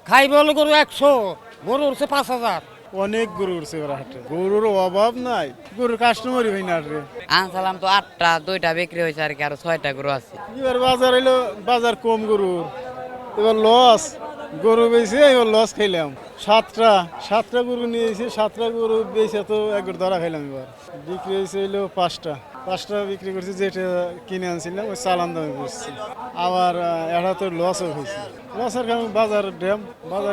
খাইবে হলো গরু 100, গরু উঠছে 5,000। অনেক গরু উঠছে এবার হাটে, গরুর অভাব নাই, গরুর কাস্টমারই হয় না হাটে। আনসালাম তো 8টা, 2টা বিক্রি হয়েছে আর কি, আরো 6টা গরু আছে। এবার বাজার এলো, বাজার কম গরুর, এবার লস, গরু বেশি এবার লস খাইলাম। সাতটা গরু নিয়েছি, 7টা গরু বেশি তো একবার ধরা খাইলাম। এবার বিক্রি হয়েছে হইলো 5টা বিক্রি করছি, যেটা কিনে আনছিলাম ওই চালান দামে বেচছি। আবার এটা তো লসও হয়েছে, লসের কারণে বাজার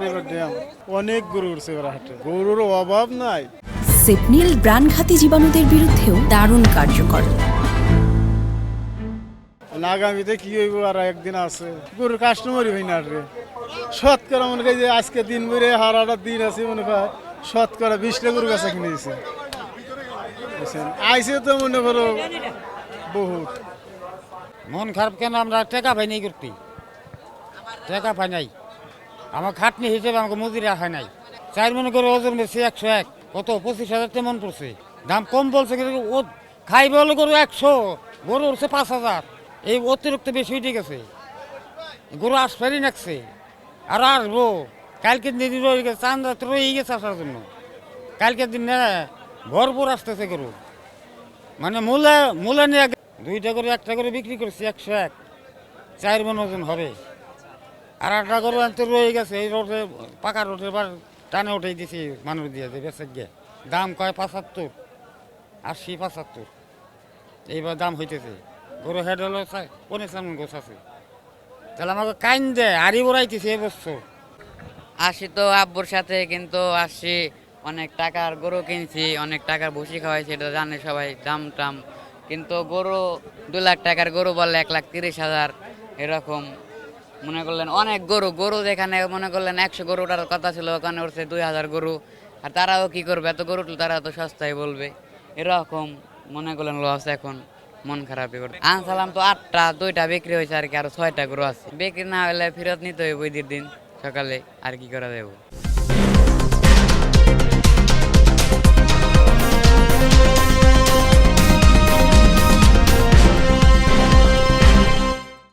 এবার ড্যাম, অনেক গরু উঠছে এবার হাটে, গরুর অভাব নাই। সেপনিল প্রাণঘাতী জীবাণুদের বিরুদ্ধেও দারুণ কার্যকর। আগামীতে কি হইব, আর একদিন আছে, গরুর কাস্টমারই হয় না রে। শতকরা মনে করি যে আজকে দিন ভরে হারাটা দিন আছে, মনে কর শতকরা 20টা গরু কাছে কিনে দিছে। আইসে তো মনে করো বহুত। মন খারাপ কেন? আমরা টাকা পাই নাই করতে, টাকা পাই নাই। আমার খাটনি হিসেবে আমাকে মজুরি রাখা নাই। 4 মনে করে ওজন বেশি 101, কত 25,000 তেমন পড়ছে। দাম কম বলছে, কিন্তু ও খাইবে হলো গরু 100, গরু উঠছে 5,000। এই অতিরিক্ত বেশি উঠে গেছে, গরু আসফারি নাকছে আর আসবো। কালকের দিন রয়ে গেছে, চান্দা তো রয়ে গেছে আসার জন্য। কালকের দিন না ভরপুর আসতেছে গরু, মানে মূলা নিয়ে 2টা করে 1টা করে বিক্রি করছি 101, 4 মণ ওজন হবে। আর 8টা গরু আনতে রয়ে গেছে, এই রোডে পাকা রোডে এবার টানে উঠেই দিছি মানুষ দিয়ে, যে বেচে গিয়ে দাম কয় 75, 80, 75 এইবার দাম হইতেছে। গরু হেড হলো 4.5 গোছ আছে, তাহলে আমাকে কাইন দেয় আড়ি বড়াইতেছে এবছর। আসি তো আব্বুর সাথে, কিন্তু আসি অনেক টাকার গরু কিনছি, অনেক টাকার ভুসি খাওয়াইছি, এটা জানে সবাই, দাম টাম। কিন্তু গরু 2 লাখ টাকার গরু বললে 1,30,000 এরকম। মনে করলেন অনেক গরু, যেখানে মনে করলেন 100 গরুটার কথা ছিল, ওখানে উঠছে 2,000 গরু। আর তারাও কি করবে, এত গরু তারা তো সস্তায় বলবে, এরকম মনে করলেন লস। এখন মন খারাপই করতে আনসালাম তো 8টা, 2টা বিক্রি হয়েছে আর কি, আরো 6টা গরু আছে। বিক্রি না হলে ফেরত নিতে হইব ঈদের দিন সকালে, আর কি করা যাবে।